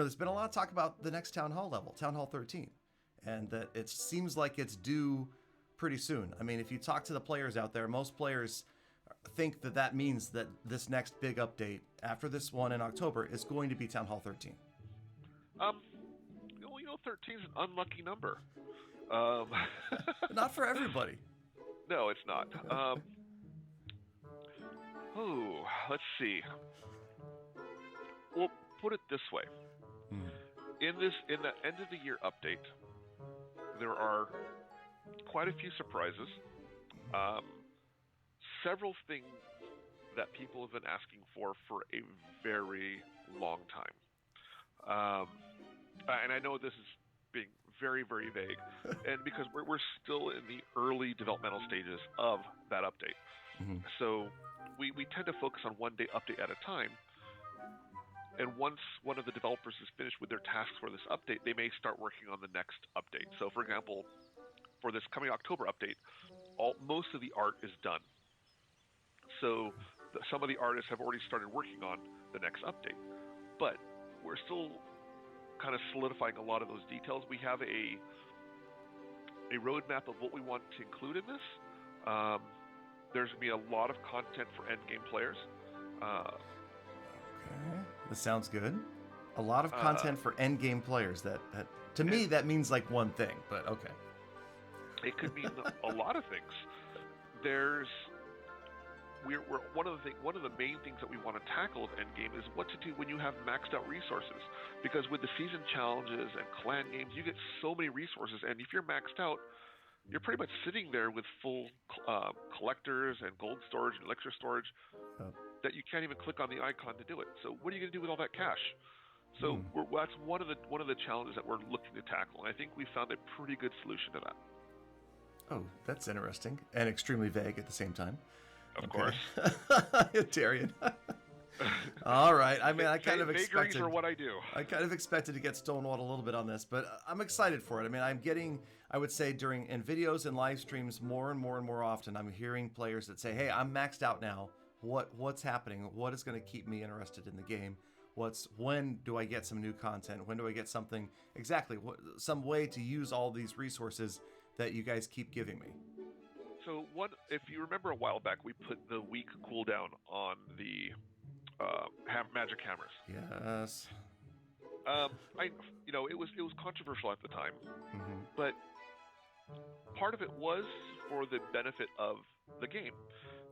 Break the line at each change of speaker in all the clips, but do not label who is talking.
there's been a lot of talk about the next Town Hall level, Town Hall 13, and that it seems like it's due pretty soon. I mean, if you talk to the players out there, most players think that means that this next big update after this one in October is going to be Town Hall 13.
13 is an unlucky number.
Not for everybody.
No, it's not. Let's see. We'll put it this way. In the end of the year update, there are quite a few surprises. Several things that people have been asking for a very long time. And I know this is being very, very vague, and because we're still in the early developmental stages of that update. So we tend to focus on one day update at a time. And once one of the developers is finished with their tasks for this update, they may start working on the next update. So, for example, for this coming October update, most of the art is done. So some of the artists have already started working on the next update. But we're still kind of solidifying a lot of those details. We have a roadmap of what we want to include in this. There's going to be a lot of content for endgame players.
Okay, this sounds good. A lot of content for endgame players. That to me that means like one thing, but okay.
It could mean a lot of things. We're one of the main things that we want to tackle with endgame is what to do when you have maxed out resources. Because with the season challenges and clan games, you get so many resources, and if you're maxed out, you're pretty much sitting there with full collectors and gold storage and elixir storage that you can't even click on the icon to do it. So what are you going to do with all that cash? So that's one of the challenges that we're looking to tackle, and I think we found a pretty good solution to that.
Oh, that's interesting and extremely vague at the same time.
Of course.
Darian. All right. I mean, I kind of expected...
Vagaries are what I do.
I kind of expected to get stonewalled a little bit on this, but I'm excited for it. I mean, I'm getting, I would say, in videos and live streams more and more often, I'm hearing players that say, hey, I'm maxed out now. What's happening? What is going to keep me interested in the game? When do I get some new content? When do I get something? Exactly. Some way to use all these resources that you guys keep giving me.
So if you remember a while back, we put the week cooldown on the magic hammers.
Yes.
It was controversial at the time, but part of it was for the benefit of the game.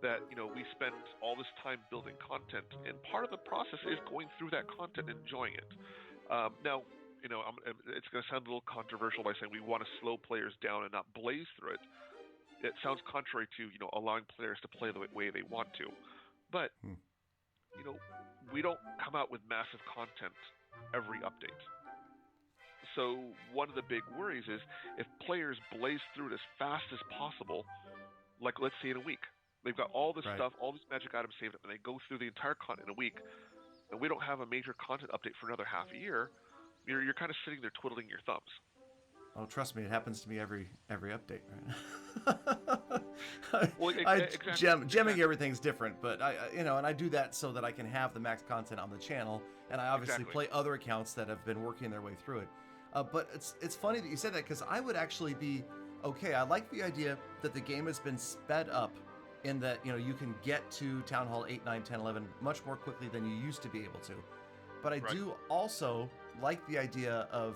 That we spend all this time building content, and part of the process is going through that content and enjoying it. Now, it's going to sound a little controversial by saying we want to slow players down and not blaze through it. It sounds contrary to, allowing players to play the way they want to. But, we don't come out with massive content every update. So one of the big worries is if players blaze through it as fast as possible, like let's say in a week, they've got all this stuff, all these magic items saved up, and they go through the entire content in a week, and we don't have a major content update for another half a year, you're kind of sitting there twiddling your thumbs.
Oh, trust me, it happens to me every update. Right? Gemming everything's different, but and I do that so that I can have the max content on the channel, and I obviously play other accounts that have been working their way through it. But it's funny that you said that, because I would actually be okay. I like the idea that the game has been sped up in that you can get to Town Hall 8, 9, 10, 11 much more quickly than you used to be able to. But I do also like the idea of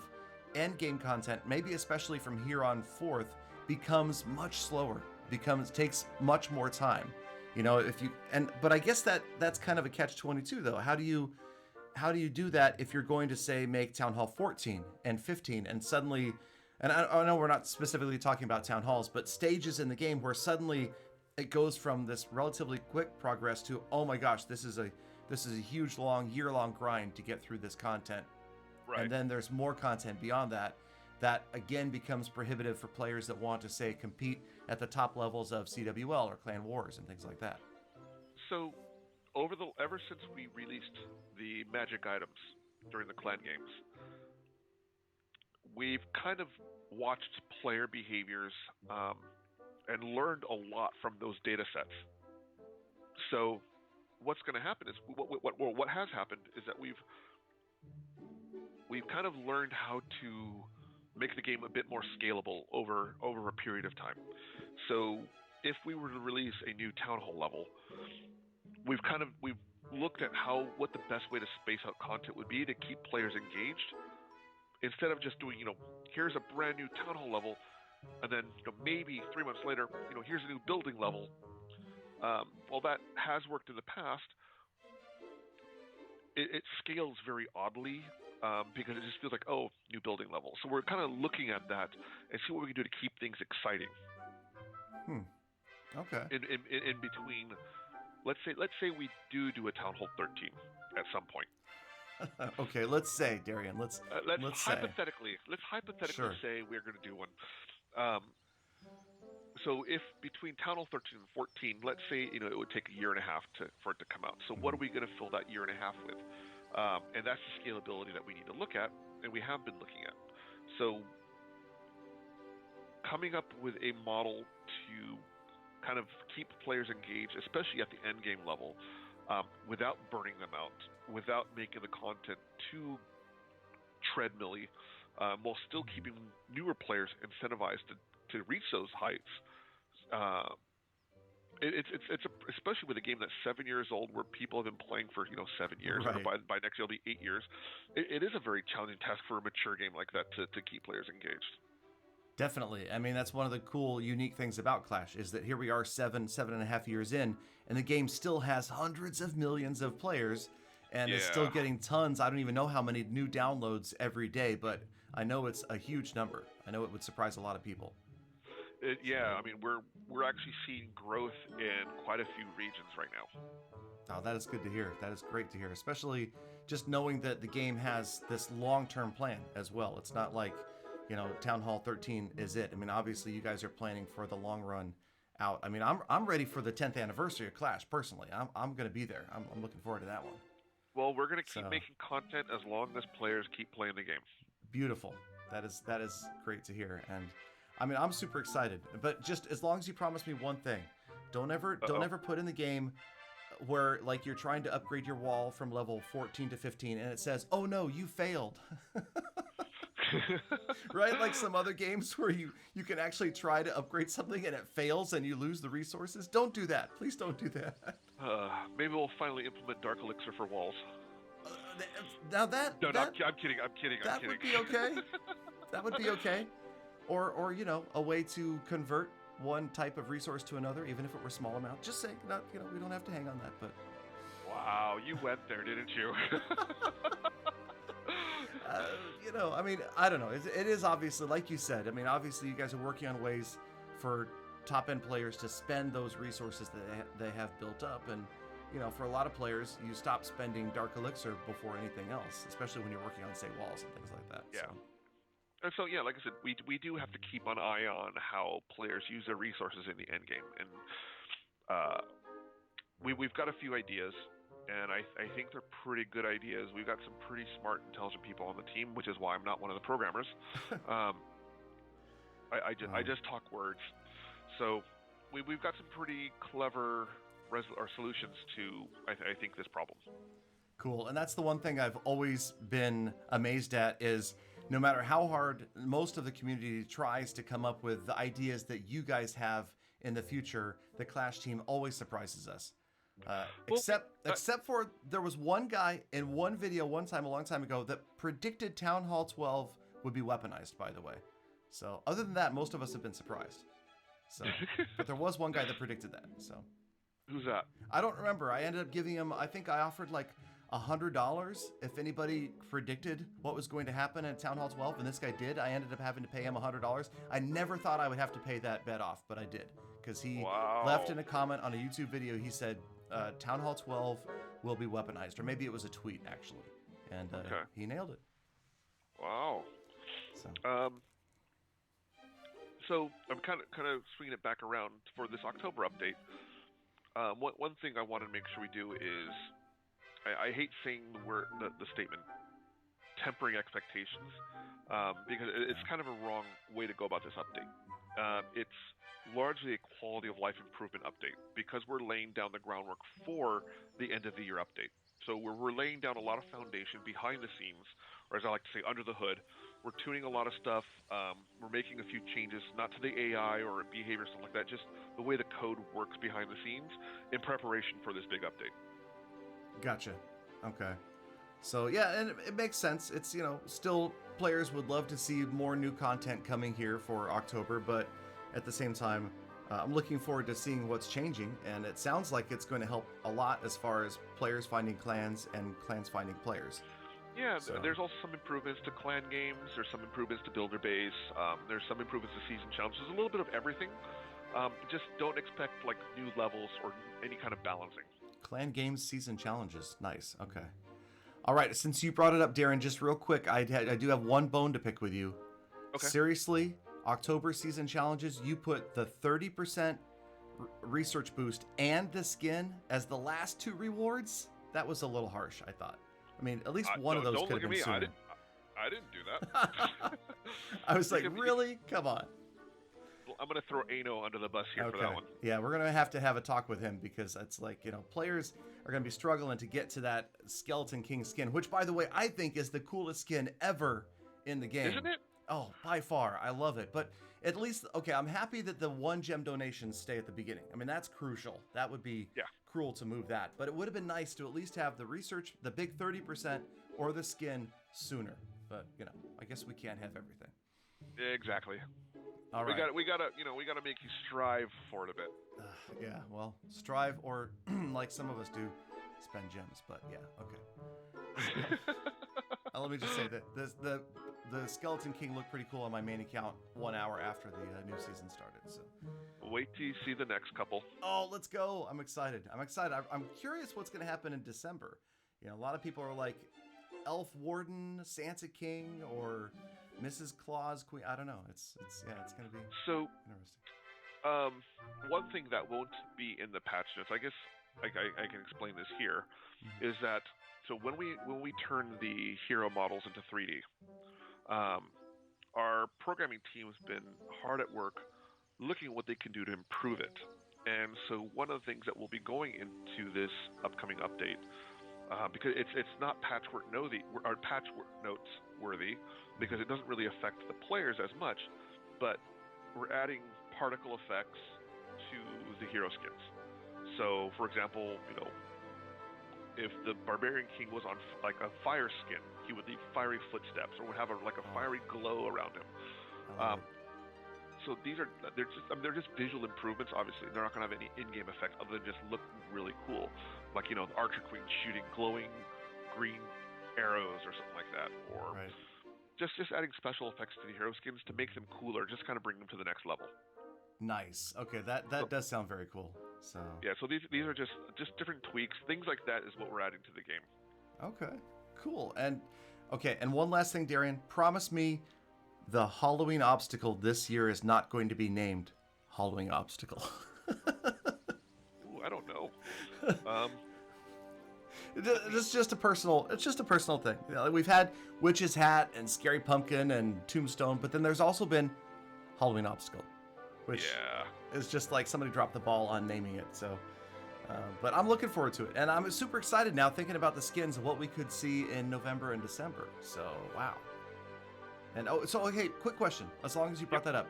end game content, maybe especially from here on forth, becomes much slower, takes much more time. But I guess that's kind of a catch-22 though. How do you do that if you're going to say make Town Hall 14 and 15 and suddenly, and I know we're not specifically talking about town halls, but stages in the game where suddenly it goes from this relatively quick progress to, oh my gosh, this is a huge year-long grind to get through this content. Right. And then there's more content beyond that again becomes prohibitive for players that want to, say, compete at the top levels of CWL or Clan Wars and things like that.
So, ever since we released the magic items during the clan games, we've kind of watched player behaviors and learned a lot from those data sets. So, what's going to happen is what has happened is that we've kind of learned how to make the game a bit more scalable over a period of time. So if we were to release a new Town Hall level, we've looked at what the best way to space out content would be to keep players engaged, instead of just doing, here's a brand new Town Hall level, and then maybe 3 months later, here's a new building level. While that has worked in the past, it scales very oddly, because it just feels like, oh, new building level. So we're kind of looking at that and see what we can do to keep things exciting.
Okay.
In between, let's say we do a Town Hall 13 at some point.
Okay, let's say, Darian, let's
hypothetically
sure.
say we're going to do one. So if between Town Hall 13 and 14, let's say it would take a year and a half for it to come out. So what are we going to fill that year and a half with? And that's the scalability that we need to look at, and we have been looking at. So coming up with a model to kind of keep players engaged, especially at the end game level, without burning them out, without making the content too treadmill-y, while still keeping newer players incentivized to reach those heights. It's especially with a game that's 7 years old, where people have been playing for 7 years,
right.
or by next year it'll be 8 years. It is a very challenging task for a mature game like that to keep players engaged.
Definitely. I mean, that's one of the cool, unique things about Clash, is that here we are 7.5 years in, and the game still has hundreds of millions of players, and is still getting tons. I don't even know how many new downloads every day, but I know it's a huge number. I know it would surprise a lot of people.
I mean, we're actually seeing growth in quite a few regions right now.
Oh, that is good to hear. That is great to hear, especially just knowing that the game has this long-term plan as well. It's not like, Town Hall 13 is it. I mean, obviously you guys are planning for the long run out. I mean, I'm ready for the 10th anniversary of Clash personally. I'm going to be there. I'm looking forward to that one.
Well, we're going to keep making content as long as players keep playing the game.
Beautiful. That is great to hear. And I mean, I'm super excited, but just as long as you promise me one thing, don't ever put in the game where like you're trying to upgrade your wall from level 14 to 15 and it says, "Oh no, you failed." Right? Like some other games where you can actually try to upgrade something and it fails and you lose the resources. Don't do that. Please don't do that.
Maybe we'll finally implement Dark Elixir for walls.
Now that...
No, I'm kidding.
That would be okay. That would be okay. Or a way to convert one type of resource to another, even if it were a small amount. Just saying, we don't have to hang on that, but...
Wow, you went there, didn't you?
I mean, I don't know. It is obviously, like you said, I mean, obviously you guys are working on ways for top-end players to spend those resources that they have built up. And, for a lot of players, you stop spending Dark Elixir before anything else, especially when you're working on, say, walls and things like that.
Yeah. And so, like I said, we do have to keep an eye on how players use their resources in the end game. And we've got a few ideas. And I think they're pretty good ideas. We've got some pretty smart, intelligent people on the team, which is why I'm not one of the programmers. I just talk words. So we've got some pretty clever solutions to, I think, this problem.
Cool. And that's the one thing I've always been amazed at is no matter how hard most of the community tries to come up with the ideas that you guys have in the future, the Clash team always surprises us. Except for there was one guy in one video one time a long time ago that predicted Town Hall 12 would be weaponized, by the way. So other than that, most of us have been surprised. So, but there was one guy that predicted that. So
who's that?
I don't remember. I ended up giving him, I think I offered like $100 if anybody predicted what was going to happen at Town Hall 12, and this guy did. I ended up having to pay him $100. I never thought I would have to pay that bet off, but I did, because he left in a comment on a YouTube video. He said Town Hall 12 will be weaponized, or maybe it was a tweet actually, and he nailed it.
Wow. So I'm kind of swinging it back around for this October update. One thing I want to make sure we do is, I hate saying the statement tempering expectations, because it's kind of a wrong way to go about this update. It's largely a quality of life improvement update, because we're laying down the groundwork for the end of the year update. So we're laying down a lot of foundation behind the scenes, or as I like to say, under the hood. We're tuning a lot of stuff. We're making a few changes, not to the AI or behavior, stuff like that, just the way the code works behind the scenes in preparation for this big update.
Gotcha. Okay. So yeah, and it makes sense. It's, still players would love to see more new content coming here for October, but at the same time, I'm looking forward to seeing what's changing, and it sounds like it's going to help a lot as far as players finding clans and clans finding players.
Yeah, there's also some improvements to clan games. There's some improvements to builder base. There's some improvements to season challenges. There's a little bit of everything. Just don't expect like new levels or any kind of balancing.
Clan games season challenges. Nice. Okay. All right. Since you brought it up, Darren, just real quick, I do have one bone to pick with you.
Okay.
Seriously, October season challenges, you put the 30% research boost and the skin as the last 2 rewards? That was a little harsh, I thought. I mean, at least one of those could have been sooner.
I didn't do that.
I was like, really? Come on.
I'm going to throw Ano under the bus here for that one.
Yeah, we're going to have a talk with him because it's like, players are going to be struggling to get to that Skeleton King skin, which, by the way, I think is the coolest skin ever in the game.
Isn't it?
Oh, by far. I love it. But at least, okay, I'm happy that the 1 gem donations stay at the beginning. I mean, that's crucial. That would be cruel to move that. But it would have been nice to at least have the research, the big 30%, or the skin sooner. But, I guess we can't have everything.
Exactly.
All right.
We gotta make you strive for it a bit.
Yeah, well, strive or, like some of us do, spend gems. But yeah, okay. Let me just say that the Skeleton King looked pretty cool on my main account 1 hour after the new season started. So
wait till you see the next couple.
Oh, let's go! I'm excited. I'm curious what's going to happen in December. A lot of people are like Elf Warden, Santa King, or Mrs. Claus Queen. I don't know. It's going to be
so
interesting.
One thing that won't be in the patch notes, I guess I can explain this here, is that so when we turn the hero models into 3D, our programming team has been hard at work looking at what they can do to improve it. And so one of the things that will be going into this upcoming update, because it's not patchwork notes worthy, because it doesn't really affect the players as much, but we're adding particle effects to the hero skins. So, for example, if the Barbarian King was on like a fire skin, he would leave fiery footsteps or would have a fiery glow around him. So they're just visual improvements. Obviously, they're not going to have any in-game effect other than just look really cool, like the Archer Queen shooting glowing green arrows or something like that, or just adding special effects to the hero skins to make them cooler, just kind of bring them to the next level.
Nice. Okay, that does sound very cool. So
yeah, so these are just different tweaks, things like that is what we're adding to the game.
Okay, cool. And one last thing, Darian, promise me the Halloween obstacle this year is not going to be named Halloween Obstacle.
Ooh, I don't know.
It's just a personal thing. We've had Witch's Hat and Scary Pumpkin and Tombstone, but then there's also been Halloween Obstacle, which is just like somebody dropped the ball on naming it. So, but I'm looking forward to it, and I'm super excited now thinking about the skins of what we could see in November and December. So, wow. And okay, quick question. As long as you brought that up,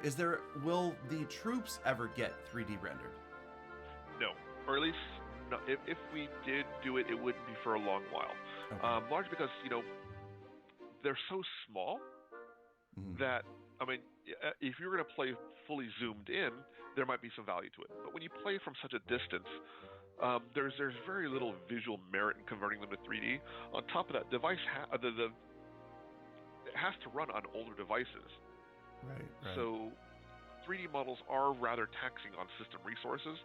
will the troops ever get 3D rendered?
No, or at least no, if we did do it, it wouldn't be for a long while. Okay. Largely because they're so small that if you're going to play fully zoomed in, there might be some value to it. But when you play from such a distance, there's very little visual merit in converting them to 3D. On top of that, device it has to run on older devices.
Right.
So 3D models are rather taxing on system resources.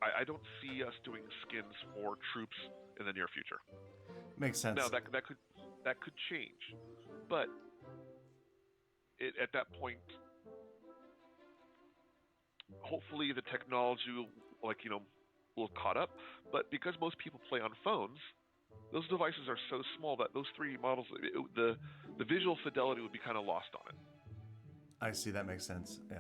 I don't see us doing skins for troops in the near future.
Makes sense.
Now that could change, but at that point, hopefully the technology will have caught up. But because most people play on phones, those devices are so small that those 3D models, the visual fidelity would be kind of lost on it.
I see. That makes sense. Yeah.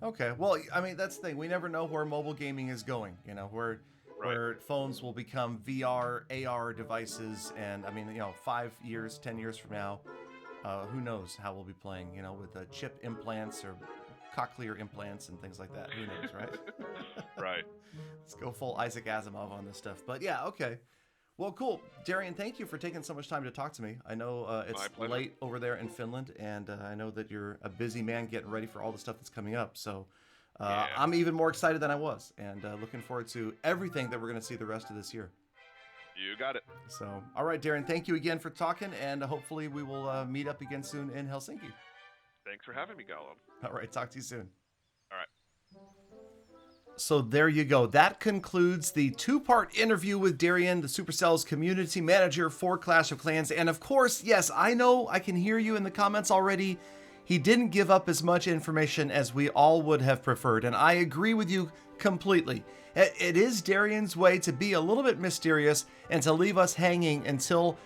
Okay. Well, that's the thing. We never know where mobile gaming is going. We're where phones will become VR, AR devices, and I mean, 5 years, 10 years from now, who knows how we'll be playing, with chip implants or cochlear implants and things like that. Who knows, right?
Right.
Let's go full Isaac Asimov on this stuff. But yeah, okay. Well, cool. Darian, thank you for taking so much time to talk to me. I know it's late over there in Finland, and I know that you're a busy man getting ready for all the stuff that's coming up. So I'm even more excited than I was, and looking forward to everything that we're going to see the rest of this year.
You got it.
So, all right, Darian, thank you again for talking, and hopefully we will meet up again soon in Helsinki.
Thanks for having me, Galadon.
All right, talk to you soon.
All right.
So there you go. That concludes the 2-part interview with Darian, the Supercell's community manager for Clash of Clans. And of course, yes, I know, I can hear you in the comments already. He didn't give up as much information as we all would have preferred. And I agree with you completely. It is Darian's way to be a little bit mysterious and to leave us hanging until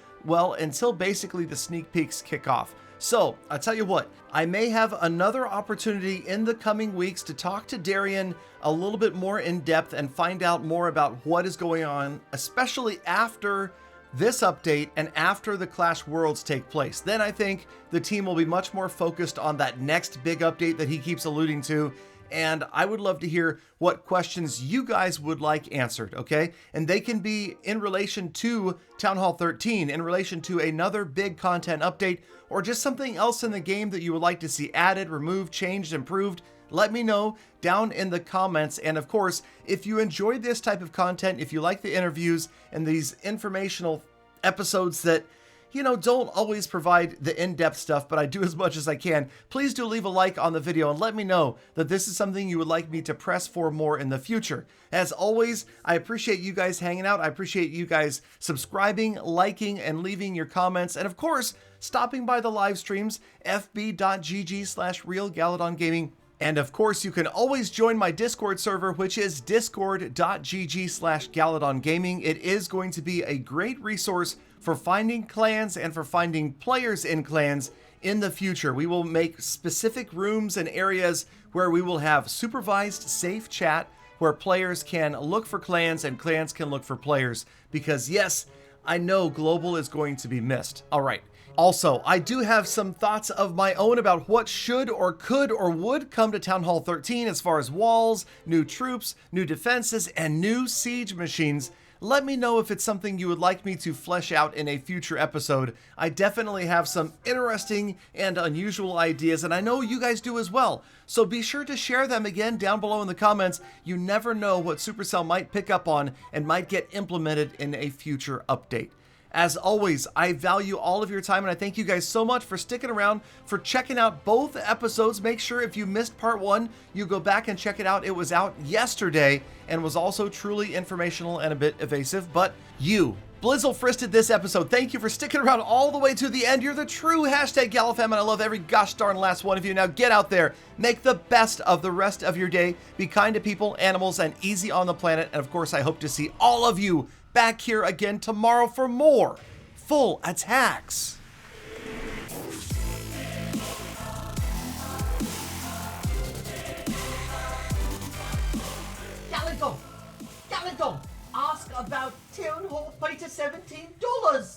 basically the sneak peeks kick off. So, I'll tell you what, I may have another opportunity in the coming weeks to talk to Darian a little bit more in depth and find out more about what is going on, especially after this update and after the Clash Worlds take place. Then I think the team will be much more focused on that next big update that he keeps alluding to. And I would love to hear what questions you guys would like answered, okay? And they can be in relation to Town Hall 13, in relation to another big content update, or just something else in the game that you would like to see added, removed, changed, improved. Let me know down in the comments. And of course, if you enjoyed this type of content, if you like the interviews and these informational episodes that don't always provide the in-depth stuff, but I do as much as I can, please do leave a like on the video and let me know that this is something you would like me to press for more in the future. As always, I appreciate you guys hanging out. I appreciate you guys subscribing, liking, and leaving your comments. And of course, stopping by the live streams, fb.gg/realgaladongaming. And of course, you can always join my Discord server, which is discord.gg/galadongaming. It is going to be a great resource for finding clans and for finding players in clans in the future. We will make specific rooms and areas where we will have supervised, safe chat where players can look for clans and clans can look for players. Because yes, I know global is going to be missed. All right. Also, I do have some thoughts of my own about what should or could or would come to Town Hall 13 as far as walls, new troops, new defenses, and new siege machines. Let me know if it's something you would like me to flesh out in a future episode. I definitely have some interesting and unusual ideas, and I know you guys do as well. So be sure to share them again down below in the comments. You never know what Supercell might pick up on and might get implemented in a future update. As always, I value all of your time, and I thank you guys so much for sticking around, for checking out both episodes. Make sure if you missed part 1, you go back and check it out. It was out yesterday and was also truly informational and a bit evasive. But you, Blizzle Fristed this episode, thank you for sticking around all the way to the end. You're the true #GalaFam, and I love every gosh darn last one of you. Now get out there, make the best of the rest of your day, be kind to people, animals, and easy on the planet. And of course, I hope to see all of you back here again tomorrow for more full attacks. Galadon, ask about Town Hall Fighter $17.